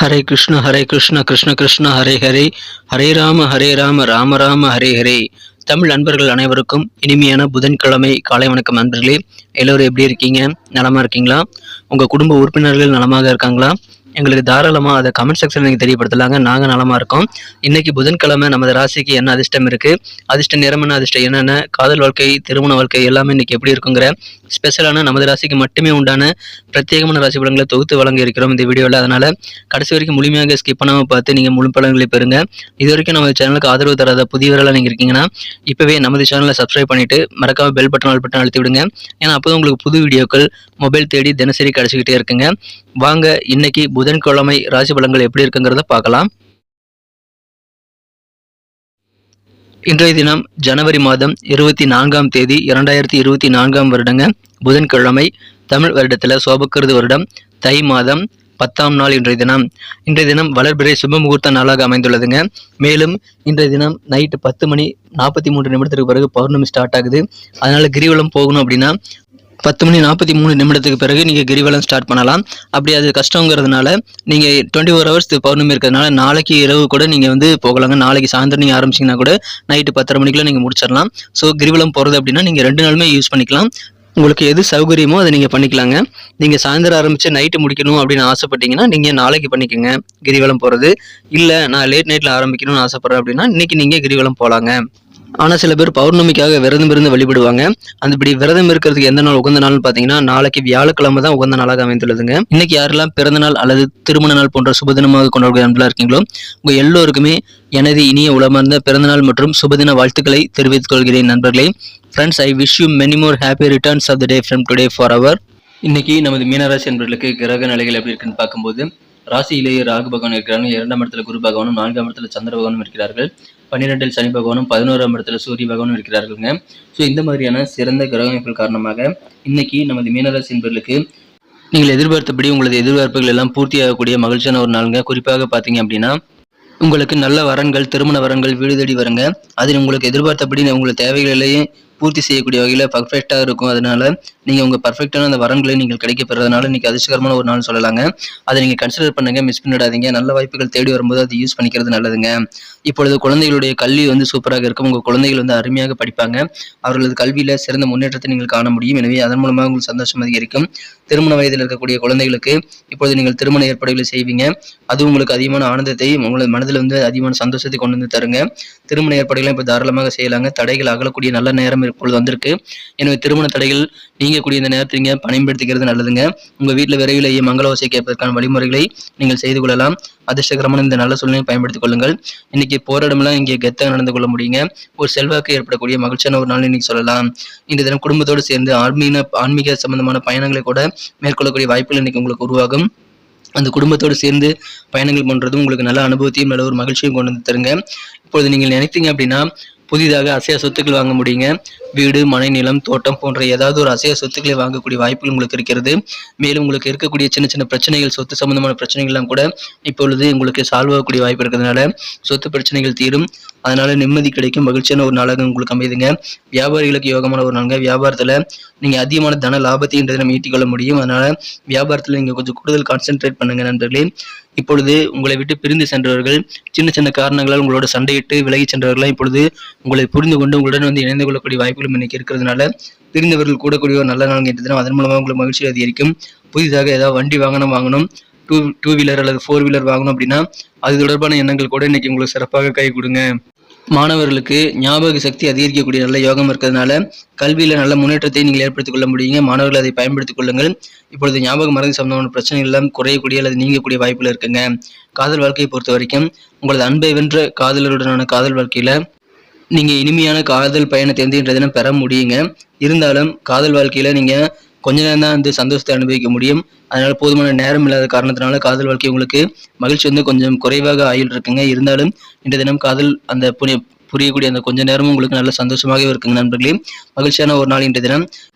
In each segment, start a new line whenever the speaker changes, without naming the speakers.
ஹரே கிருஷ்ண கிருஷ்ண கிருஷ்ண ஹரே ஹரே, ஹரே ராம ராம ராம ஹரே ஹரே. தமிழ் நண்பர்கள் அனைவருக்கும் இனிமையான புதன்கிழமை காலை வணக்கம் நண்பர்களே. எல்லோரும் எப்படி இருக்கீங்க? நலமா இருக்கீங்களா? உங்க குடும்ப உறுப்பினர்கள் நலமாக இருக்காங்களா? எங்களுக்கு தாராளமாக அதை கமெண்ட் செக்ஷன் நீங்கள் தெரியப்படுத்தலாங்க. நாங்கள் நலமாக இருக்கோம். இன்னைக்கு புதன்கிழமை நமது ராசிக்கு என்ன அதிர்ஷ்டம் இருக்குது, அதிர்ஷ்ட நிறம் என்ன, அதிர்ஷ்டம் என்னென்ன, காதல் வாழ்க்கை, திருமண வாழ்க்கை எல்லாமே இன்னைக்கு எப்படி இருக்குங்கிற ஸ்பெஷலான நமது ராசிக்கு மட்டுமே உண்டான பிரத்யேகமான ராசி பலன்களை தொகுத்து வழங்க இருக்கிறோம் இந்த வீடியோவில். அதனால் கடைசி வரைக்கும் முழுமையாக ஸ்கிப் பண்ணாமல் பார்த்து நீங்கள் முழு பலன்களை பெறுங்க. இது வரைக்கும் நமது சேனலுக்கு ஆதரவு தராத புதியவர்களாக நீங்கள் இருக்கீங்கன்னா இப்போவே நமது சேனலை சப்ஸ்கிரைப் பண்ணிவிட்டு மறக்காம பெல் பட்டன் ஆல் பட்டன் அழுத்தி விடுங்க. ஏன்னா அப்போது உங்களுக்கு புது வீடியோக்கள் மொபைல் தேடி தினசரி கிடச்சிக்கிட்டே இருக்குங்க. வாங்க இன்னைக்கு புதன்கிழமை ராசி பலன்கள் எப்படி இருக்குங்கிறத பார்க்கலாம். இன்றைய தினம் ஜனவரி மாதம் 24ஆம் தேதி 2024 வருடங்க, புதன்கிழமை. தமிழ் வருடத்தில் சோபக்கிருது வருடம் தை மாதம் 10ஆம் நாள் இன்றைய தினம் வளர்பிறை சுப முகூர்த்த நாளாக அமைந்துள்ளதுங்க. மேலும் இன்றைய தினம் நைட்டு 10:43 பிறகு பௌர்ணமி ஸ்டார்ட் ஆகுது. அதனால கிரிவலம் போகணும் அப்படின்னா 10:43 பிறகு நீங்கள் கிரிவலம் ஸ்டார்ட் பண்ணலாம். அப்படி அது கஷ்டங்கிறதுனால நீங்கள் 24 ஹவர்ஸ் பௌர்ணமி இருக்கிறதுனால நாளைக்கு இரவு கூட நீங்கள் போகலாங்க. நாளைக்கு சாயந்தரம் நீங்கள் ஆரம்பிச்சிங்கன்னா கூட நைட்டு 10:30 மணிக்குள்ள நீங்கள் முடிச்சிடலாம். ஸோ கிரிவலம் போகிறது அப்படின்னா நீங்கள் 2 நாளுமே யூஸ் பண்ணிக்கலாம். உங்களுக்கு எது சௌகரியமோ அதை நீங்கள் பண்ணிக்கலாங்க. நீங்கள் சாயந்தரம் ஆரம்பித்து நைட்டு முடிக்கணும் அப்படின்னு ஆசைப்பட்டீங்கன்னா நீங்கள் நாளைக்கு பண்ணிக்கோங்க கிரிவலம் போகிறது. இல்லை நான் லேட் நைட்டில் ஆரம்பிக்கணும்னு ஆசைப்பட்றேன் அப்படின்னா இன்றைக்கி நீங்கள் கிரிவலம் போகலாங்க. ஆனால் சில பேர் பௌர்ணமிக்காக விரதம் இருந்து வழிபடுவாங்க. இப்படி விரதம் இருக்கிறதுக்கு எந்த நாள் உகந்த நாள்னு பார்த்தீங்கன்னா நாளைக்கு வியாழக்கிழமை தான் உகந்த நாளாக அமைந்துள்ளதுங்க. இன்னைக்கு யாரெல்லாம் பிறந்த நாள் அல்லது திருமண நாள் போன்ற சுபதினமாக கொண்டாடுகிற நண்பர்களாக இருக்கீங்களோ உங்கள் எல்லோருக்குமே எனது இனிய உளமார்ந்த பிறந்தநாள் மற்றும் சுபதின வாழ்த்துக்களை தெரிவித்துக் கொள்கிறேன் நண்பர்களே. Friends, I wish you many more happy returns of the day from today for our. இன்னைக்கு நமது மீனராசி நண்பர்களுக்கு கிரக நிலைகள் எப்படி இருக்குன்னு பார்க்கும்போது ராசியிலேயே ராகு பகவான் இருக்கிறாங்க. 2ஆம் இடத்துல குரு பகவானும் 4ஆம் இடத்துல சந்திர பகவானும் இருக்கிறார்கள். 12இல் சனி பகவானும் 11ஆம் இடத்துல சூரிய பகவானும் இருக்கிறார்களுங்க. ஸோ இந்த மாதிரியான சிறந்த கிரக அமைப்புகள் காரணமாக இன்னைக்கு நமது மீனராசி நண்பர்களுக்கு நீங்கள் எதிர்பார்த்தபடி உங்களது எதிர்பார்ப்புகள் எல்லாம் பூர்த்தியாகக்கூடிய மகிழ்ச்சியான ஒரு நாளுங்க. குறிப்பாக பார்த்தீங்க அப்படின்னா உங்களுக்கு நல்ல வரன்கள், திருமண வரன்கள் வீடு தேடி வருங்க. அது உங்களுக்கு எதிர்பார்த்தபடி உங்களை தேவைகளையே பூர்த்தி செய்யக்கூடிய வகையில் பர்ஃபெக்டாக இருக்கும். அதனால நீங்கள் உங்கள் பர்ஃபெக்டான அந்த வரன்களை நீங்கள் கிடைக்க பெறதுனால இன்றைக்கி அதிர்ஷ்டகரமான ஒரு நாள் சொல்லலாங்க. அதை நீங்கள் கன்சிடர் பண்ணுங்கள், மிஸ் பண்ணிடாதீங்க. நல்ல வாய்ப்புகள் தேடி வரும்போது அது யூஸ் பண்ணிக்கிறது நல்லதுங்க. இப்பொழுது குழந்தைகளுடைய கல்வி சூப்பராக இருக்கும். உங்கள் குழந்தைகள் அருமையாக படிப்பாங்க. அவர்களது கல்வியில் சிறந்த முன்னேற்றத்தை நீங்கள் காண முடியும். எனவே அதன் மூலமாக உங்களுக்கு சந்தோஷம் அதிகரிக்கும். திருமண வயதில் இருக்கக்கூடிய குழந்தைகளுக்கு இப்பொழுது நீங்கள் திருமண ஏற்பாடுகளை செய்வீங்க. அது உங்களுக்கு அதிகமான ஆனந்தத்தை, உங்களது மனதில் அதிகமான சந்தோஷத்தை கொண்டு வந்து தருங்க. திருமண ஏற்பாடுகளை இப்போ தாராளமாக செய்யலாங்க. தடைகள் அகலக்கூடிய நல்ல நேரம் இப்பொழுது வந்திருக்கு. எனவே திருமண தடைகள் நீங்கக்கூடிய இந்த நேரத்தை நீங்கள் பயன்படுத்திக்கிறது நல்லதுங்க. உங்கள் வீட்டில் விரைவிலேயே மங்கள ஓசை கேட்பதற்கான வழிமுறைகளை நீங்கள் செய்து கொள்ளலாம். அதிர்ஷ்டகரமான இந்த நல்ல சூழ்நிலையை பயன்படுத்திக் கொள்ளுங்கள். இன்னைக்கு போராடமெல்லாம் இங்கே கெத்தாக நடந்து கொள்ள முடியுங்க. ஒரு செல்வாக்கு ஏற்படக்கூடிய மகிழ்ச்சியான ஒரு நாள் இன்னைக்கு சொல்லலாம். இந்த தினம் குடும்பத்தோடு சேர்ந்து ஆன்மீக சம்பந்தமான பயணங்களை கூட மேற்கொள்ளக்கூடிய வாய்ப்புகள் இன்னைக்கு உங்களுக்கு உருவாகும். அந்த குடும்பத்தோடு சேர்ந்து பயணங்கள் பண்ணுறதும் உங்களுக்கு நல்ல அனுபவத்தையும் நல்ல ஒரு மகிழ்ச்சியும் கொண்டு வந்து தருங்க. இப்பொழுது நீங்கள் நினைத்தீங்க அப்படின்னா புதிதாக அசையா சொத்துக்கள் வாங்க முடியுங்க. வீடு, மனை, நிலம், தோட்டம் போன்ற ஏதாவது ஒரு அசையா சொத்துக்களை வாங்கக்கூடிய வாய்ப்புகள் உங்களுக்கு இருக்கிறது. மேலும் உங்களுக்கு இருக்கக்கூடிய சின்ன சின்ன பிரச்சனைகள், சொத்து சம்பந்தமான பிரச்சனைகள்லாம் கூட இப்பொழுது உங்களுக்கு சால்வ் ஆகக்கூடிய வாய்ப்பு இருக்கிறதுனால சொத்து பிரச்சனைகள் தீரும். அதனால நிம்மதி கிடைக்கும். மகிழ்ச்சியான ஒரு நாளாக உங்களுக்கு அமைதுங்க. வியாபாரிகளுக்கு யோகமான ஒரு நாளுங்க. வியாபாரத்தில் நீங்கள் அதிகமான தன லாபத்தை இன்றைய தினம் ஈட்டிக்கொள்ள முடியும். அதனால வியாபாரத்தில் நீங்கள் கொஞ்சம் கூடுதல் கான்சென்ட்ரேட் பண்ணுங்க நண்பர்களே. இப்பொழுது உங்களை விட்டு பிரிந்து சென்றவர்கள், சின்ன சின்ன காரணங்களால் உங்களோட சண்டையிட்டு விலகி சென்றவர்களாம் இப்பொழுது உங்களை புரிந்து கொண்டு உங்களுடன் இணைந்து கொள்ளக்கூடிய வாய்ப்புகளும் இன்னைக்கு இருக்கிறதுனால பிரிந்தவர்கள் கூடக்கூடிய ஒரு நல்ல நாள் என்ற தினம். அதன் மூலமாக உங்களுக்கு மகிழ்ச்சி அதிகரிக்கும். புதிதாக ஏதாவது வண்டி வாங்கணும், டூ வீலர் அல்லது 4 வீலர் வாங்கணும் அப்படின்னா அது தொடர்பான எண்ணங்கள் கூட இன்னைக்கு உங்களுக்கு சிறப்பாக கை கொடுங்க. மாணவர்களுக்கு ஞாபக சக்தி அதிகரிக்கக்கூடிய நல்ல யோகம் இருக்கிறதுனால கல்வியில் நல்ல முன்னேற்றத்தை நீங்கள் ஏற்படுத்திக் கொள்ள முடியுங்க. மாணவர்கள் அதை பயன்படுத்திக் கொள்ளுங்கள். இப்பொழுது ஞாபக மறதி சம்பந்தமான பிரச்சனைகள் எல்லாம் குறையக்கூடிய அல்லது நீங்கக்கூடிய வாய்ப்புகள் இருக்குங்க. காதல் வாழ்க்கையை பொறுத்த வரைக்கும் உங்களது அன்பை வென்ற காதலருடனான காதல் வாழ்க்கையில நீங்கள் இனிமையான காதல் பயணத்தை இன்றைய தினம் பெற முடியுங்க. இருந்தாலும் காதல் வாழ்க்கையில நீங்கள் கொஞ்ச நேரம் தான் சந்தோஷத்தை அனுபவிக்க முடியும். அதனால போதுமான நேரம் இல்லாத காரணத்தினால காதல் வாழ்க்கை உங்களுக்கு மகிழ்ச்சி கொஞ்சம் குறைவாக ஆயில் இருக்குங்க. இருந்தாலும் இன்றைய தினம் காதல் அந்த புரியக்கூடிய அந்த கொஞ்ச நேரமும் உங்களுக்கு நல்ல சந்தோஷமாகவே இருக்குங்க நண்பர்களே. மகிழ்ச்சியான ஒரு நாள் இன்றைய தினம்.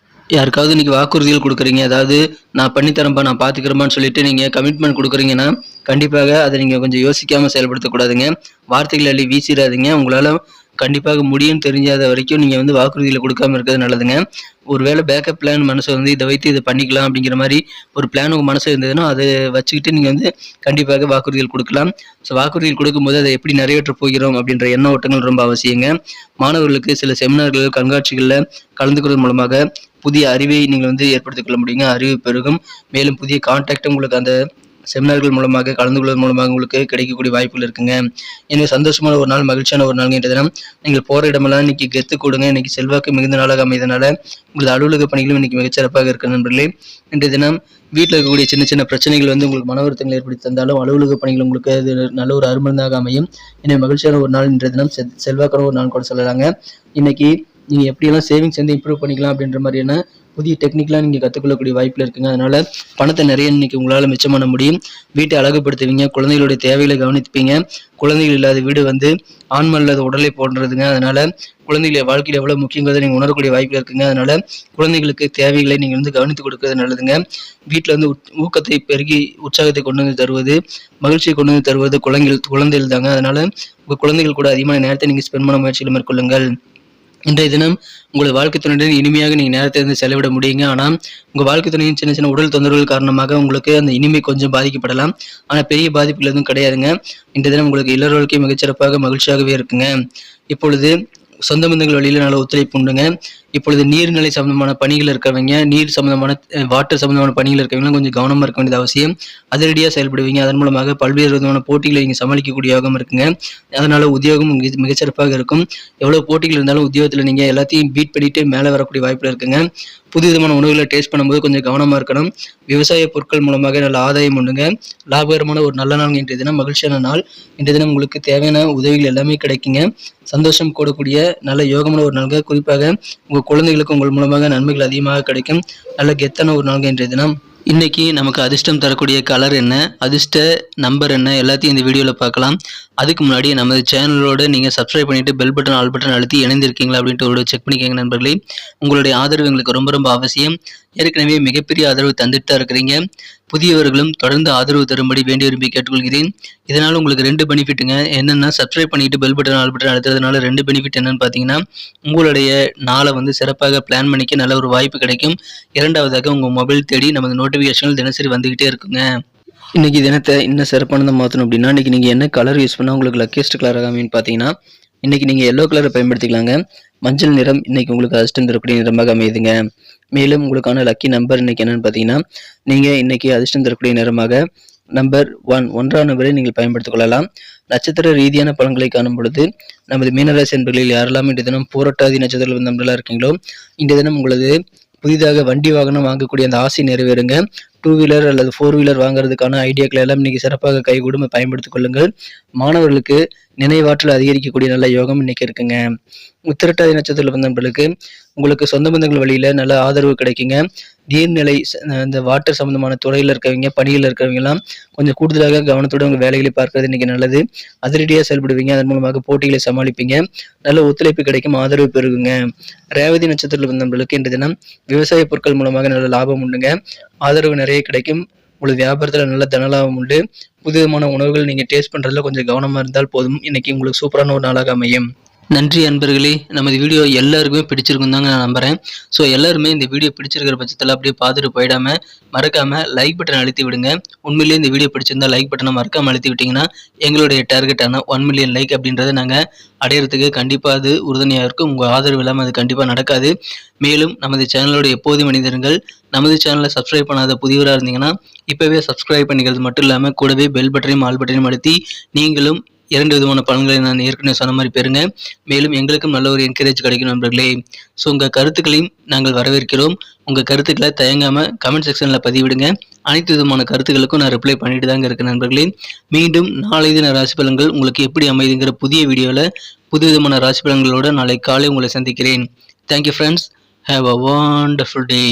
யாருக்காவது இன்னைக்கு வாக்குறுதிகள் கொடுக்குறீங்க, அதாவது நான் பண்ணித்தரேன்ப்பா, நான் பார்த்துக்கிறேன்பான்னு சொல்லிட்டு நீங்கள் கமிட்மெண்ட் கொடுக்குறீங்கன்னா கண்டிப்பாக அதை நீங்கள் கொஞ்சம் யோசிக்காமல் செயல்படுத்தக்கூடாதுங்க. வார்த்தைகள் அள்ளி வீசிடாதீங்க. உங்களால் கண்டிப்பாக முடியும்னு தெரிஞ்சாத வரைக்கும் நீங்கள் வந்து வாக்குறுதிகளை கொடுக்காம இருக்கிறது நல்லதுங்க. ஒருவேளை பேக்கப் பிளான் மனசை வந்து இதை வைத்து இதை பண்ணிக்கலாம் அப்படிங்கிற மாதிரி ஒரு பிளான் உங்கள் மனசு இருந்ததுன்னா அதை வச்சுக்கிட்டு நீங்கள் வந்து கண்டிப்பாக வாக்குறுதிகள் கொடுக்கலாம். ஸோ வாக்குறுதிகள் கொடுக்கும்போது அதை எப்படி நிறைவேற்றப் போகிறோம் அப்படின்ற எண்ண ஓட்டங்கள் ரொம்ப அவசியங்க. மாணவர்களுக்கு சில செமினார்கள், கண்காட்சிகளில் கலந்துக்கிறது மூலமாக புதிய அறிவை நீங்கள் வந்து ஏற்படுத்திக் கொள்ள முடியுங்க. அறிவு பெருகும். மேலும் புதிய கான்டாக்ட் உங்களுக்கு அந்த செமினார்கள் மூலமாக கலந்து கொள்வதன் மூலமாக உங்களுக்கு கிடைக்கக்கூடிய வாய்ப்புகள் இருக்குங்க. எனவே சந்தோஷமான ஒரு நாள், மகிழ்ச்சியான ஒரு நாள் என்ற தினம். நீங்கள் போகிற இடமெல்லாம் இன்னைக்கு கெத்து கொடுங்க. இன்னைக்கு செல்வாக்கு மிகுந்த நாளாக அமைதனால உங்களது அலுவலக பணிகளும் இன்னைக்கு மிகச்சிறப்பாக இருக்கு நண்பர்களே. இன்றைய தினம் வீட்டில் இருக்கக்கூடிய சின்ன சின்ன பிரச்சனைகள் வந்து உங்களுக்கு மன வருத்தங்கள் ஏற்படுத்தி தந்தாலும் அலுவலக பணிகள் உங்களுக்கு அது நல்ல ஒரு அருமருந்தாக அமையும். எனவே மகிழ்ச்சியான ஒரு நாள் இன்றைய தினம், செல்வாக்கான ஒரு நாள் கூட சொல்லலாங்க. இன்னைக்கு நீங்கள் எப்படியெல்லாம் சேவிங்ஸ் வந்து இம்ப்ரூவ் பண்ணிக்கலாம் அப்படின்ற மாதிரியான புதிய டெக்னிக்லாம் நீங்கள் கற்றுக்கொள்ளக்கூடிய வாய்ப்பில் இருக்குங்க. அதனால் பணத்தை நிறைய இன்னைக்கு உங்களால் மிச்சம் பண்ண முடியும். வீட்டை அழகுபடுத்துவீங்க, குழந்தைகளுடைய தேவைகளை கவனிப்பீங்க. குழந்தைகள் இல்லாத வீடு வந்து ஆன்மை இல்லாத உடலை போன்றதுங்க. அதனால் குழந்தைகளை வாழ்க்கையில் எவ்வளோ முக்கியங்கிறத நீங்கள் உணரக்கூடிய வாய்ப்பில் இருக்குங்க. அதனால் குழந்தைகளுக்கு தேவைகளை நீங்கள் வந்து கவனித்து கொடுக்கறது நல்லதுங்க. வீட்டில் வந்து ஊக்கத்தை பெருகி உற்சாகத்தை கொண்டு வந்து தருவது, மகிழ்ச்சியை கொண்டு வந்து தருவது குழந்தைகள் தாங்க. அதனால் உங்கள் குழந்தைகள் கூட அதிகமான நேரத்தை நீங்கள் ஸ்பெண்ட் பண்ண முயற்சிகளை மேற்கொள்ளுங்கள். இன்றைய தினம் உங்கள் வாழ்க்கை துணையுடன் இனிமையாக நீங்கள் நேரத்தை வந்து செலவிட முடியுங்க. ஆனால் உங்கள் வாழ்க்கை துணையின் சின்ன சின்ன உடல் தொந்தரவுகள் காரணமாக உங்களுக்கு அந்த இனிமை கொஞ்சம் பாதிக்கப்படலாம். ஆனால் பெரிய பாதிப்புகள் எதுவும் கிடையாதுங்க. இன்றைய தினம் உங்களுக்கு இல்லற வாழ்க்கை மிகச்சிறப்பாக மகிழ்ச்சியாகவே இருக்குங்க. இப்பொழுது சொந்த பந்தங்கள் வழியில் நல்ல ஒத்துழைப்பு உண்டுங்க. இப்பொழுது நீர்நிலை சம்பந்தமான பணிகள் இருக்கிறவங்க, நீர் சம்பந்தமான வாட்டர் சம்பந்தமான பணிகள் இருக்கிறவங்க கொஞ்சம் கவனமாக இருக்க வேண்டியது அவசியம். அதிரடியாக செயல்படுவீங்க. அதன் மூலமாக பல்வேறு விதமான போட்டிகளை நீங்கள் சமாளிக்கக்கூடிய யோகம் இருக்குங்க. அதனால உத்தியோகம் மிகச்சிறப்பாக இருக்கும். எவ்வளோ போட்டிகள் இருந்தாலும் உத்தியோகத்தில் நீங்கள் எல்லாத்தையும் பீட் பண்ணிட்டு மேலே வரக்கூடிய வாய்ப்பில் இருக்குங்க. புது விதமான உணவுகளை டேஸ்ட் பண்ணும்போது கொஞ்சம் கவனமாக இருக்கணும். விவசாய பொருட்கள் மூலமாக நல்ல ஆதாயம் உண்டுங்க. லாபகரமான ஒரு நல்ல நாள் இன்றைய தினம், மகிழ்ச்சியான நாள். இன்றைய தினம் உங்களுக்கு தேவையான உதவிகள் எல்லாமே கிடைக்குங்க. சந்தோஷம் கூடக்கூடிய நல்ல யோகமான ஒரு நாள்க. குறிப்பாக உங்கள் குழந்தைகளுக்கு உங்கள் மூலமாக நன்மைகள் அதிகமாக கிடைக்கும். நல்ல கெத்தான ஒரு நாள்க இன்றைய தினம். இன்னைக்கு நமக்கு அதிர்ஷ்டம் தரக்கூடிய கலர் என்ன, அதிர்ஷ்ட நம்பர் என்ன, எல்லாத்தையும் இந்த வீடியோவில் பார்க்கலாம். அதுக்கு முன்னாடி நமது சேனலோட நீங்கள் சப்ஸ்கிரைப் பண்ணிட்டு பெல் பட்டன், ஆல் பட்டன் அழுத்தி இணைந்திருக்கீங்களா அப்படின்ட்டு ஒரு செக் பண்ணிக்கோங்க நண்பர்களே. உங்களுடைய ஆதரவு எங்களுக்கு ரொம்ப ரொம்ப அவசியம். ஏற்கனவே மிகப்பெரிய ஆதரவு தந்துட்டு தான் இருக்கிறீங்க. புதியவர்களும் தொடர்ந்து ஆதரவு தரும்படி வேண்டி விரும்பி கேட்டுக்கொள்கிறேன். இதனால் உங்களுக்கு 2 பெனிஃபிட்டுங்க. என்னென்னா, சப்ஸ்கிரைப் பண்ணிட்டு பெல் பட்டன், ஆல் பட்டன் அழுத்துறதுனால 2 பெனிஃபிட் என்னன்னு பார்த்தீங்கன்னா, உங்களுடைய நாளை வந்து சிறப்பாக பிளான் பண்ணிக்க நல்ல ஒரு வாய்ப்பு கிடைக்கும். இரண்டாவதாக உங்கள் மொபைல் தேடி நமது நோட்டிஃபிகேஷன்கள் தினசரி வந்துகிட்டே இருக்குங்க. இன்னைக்கு தினத்தை இன்னும் சிறப்பானதை மாற்றணும் அப்படின்னா, இன்னைக்கு நீங்கள் என்ன கலர் யூஸ் பண்ணால் உங்களுக்கு லக்கியஸ்ட் கலராக அமைன்னு பார்த்தீங்கன்னா, இன்னைக்கு நீங்கள் எல்லோ கலரை பயன்படுத்திக்கலாங்க. மஞ்சள் நிறம் இன்னைக்கு உங்களுக்கு அதிர்ஷ்டம் தரக்கூடிய நிறமாக அமையுதுங்க. மேலும் உங்களுக்கான லக்கி நம்பர் இன்னைக்கு என்னன்னு பார்த்தீங்கன்னா, நீங்கள் இன்னைக்கு அதிர்ஷ்டம் தரக்கூடிய நிறமாக நம்பர் 1 நம்பரை நீங்கள் பயன்படுத்திக் கொள்ளலாம். நட்சத்திர ரீதியான பலன்களை காணும் பொழுது நமது மீனராசி என்பர்களில் யாரெல்லாம் இன்றைய தினம் பூரட்டாதி நட்சத்திர நம்பர்களாக இருக்கீங்களோ, இன்றைய தினம் உங்களது புதிதாக வண்டி வாகனம் வாங்கக்கூடிய அந்த ஆசை நிறைவேறுங்க. 2 வீலர் அல்லது 4 வீலர் வாங்குறதுக்கான ஐடியாக்களை எல்லாம் இன்னைக்கு சிறப்பாக கைகூடும், பயன்படுத்திக் கொள்ளுங்கள். மாணவர்களுக்கு நினைவாற்றல் அதிகரிக்கக்கூடிய நல்ல யோகம் இன்னைக்கு இருக்குங்க. உத்திரட்டாதி நட்சத்திரத்தில் நண்பர்களுக்கு உங்களுக்கு சொந்த பந்தங்கள் வழியில நல்ல ஆதரவு கிடைக்குங்க. நீர்நிலை இந்த வாட்டர் சம்பந்தமான துறையில் இருக்கிறவங்க, பணியில் இருக்கிறவங்க எல்லாம் கொஞ்சம் கூடுதலாக கவனத்தோட உங்க வேலைகளை பார்க்கறது இன்னைக்கு நல்லது. அதிரடியாக செயல்படுவீங்க. அதன் மூலமாக போட்டிகளை சமாளிப்பீங்க. நல்ல ஒத்துழைப்பு கிடைக்கும், ஆதரவு பெருகுங்க. ரேவதி நட்சத்திரத்தில் நண்பர்களுக்கு இன்றைய தினம் விவசாய பொருட்கள் மூலமாக நல்ல லாபம் உண்டுங்க. ஆதரவு நிறைய கிடைக்கும். உங்களுக்கு வியாபாரத்தில் நல்ல தனலாபம் உண்டு. புதுவிதமான உணவுகள் நீங்கள் டேஸ்ட் பண்ணுறதுல கொஞ்சம் கவனமாக இருந்தால் போதும். இன்னைக்கு உங்களுக்கு சூப்பரான ஒரு நாளாக அமையும். நன்றி அன்பர்களே. நமது வீடியோ எல்லாருக்குமே பிடிச்சிருக்கும் தாங்க நான் நம்புகிறேன். ஸோ எல்லாருமே இந்த வீடியோ பிடிச்சிருக்கிற பட்சத்தில் அப்படியே பார்த்துட்டு போயிடாமல் மறக்காமல் லைக் பட்டன் அழுத்தி விடுங்க. உண்மையிலேயே இந்த வீடியோ பிடிச்சிருந்தா லைக் பட்டனை மறக்காமல் அழுத்தி விட்டிங்கன்னா எங்களுடைய டார்கெட்டான 1 மில்லியன் லைக் அப்படின்றத நாங்கள் அடையிறதுக்கு கண்டிப்பாக அது உறுதுணையாக இருக்கும். உங்கள் ஆதரவு இல்லாமல் அது கண்டிப்பாக நடக்காது. மேலும் நமது சேனலோட எப்போதும் மனிதர்கள் நமது சேனலை சப்ஸ்கிரைப் பண்ணாத புதியவராக இருந்தீங்கன்னா இப்போவே சப்ஸ்கிரைப் பண்ணிக்கிறது மட்டும் இல்லாமல் கூடவே பெல் பட்டனையும் ஆல் பட்டனையும் அழுத்தி நீங்களும் 2 விதமான பலன்களை நான் ஏற்கனவே சொன்ன மாதிரி பெறுங்க. மேலும் எங்களுக்கும் நல்ல ஒரு என்கரேஜ் கிடைக்கும் நண்பர்களே. ஸோ உங்கள் கருத்துக்களையும் நாங்கள் வரவேற்கிறோம். உங்கள் கருத்துக்களை தயங்காமல் கமெண்ட் செக்ஷனில் பதிவிடுங்க. அனைத்து விதமான கருத்துக்களுக்கும் நான் ரிப்ளை பண்ணிட்டு தாங்க இருக்கேன் நண்பர்களே. மீண்டும் நாளை தின ராசி பலன்கள் உங்களுக்கு எப்படி அமைதுங்கிற புதிய வீடியோவில் புது விதமான ராசி பலன்களோடு நாளை காலை உங்களை சந்திக்கிறேன். Thank you friends. Have a wonderful day.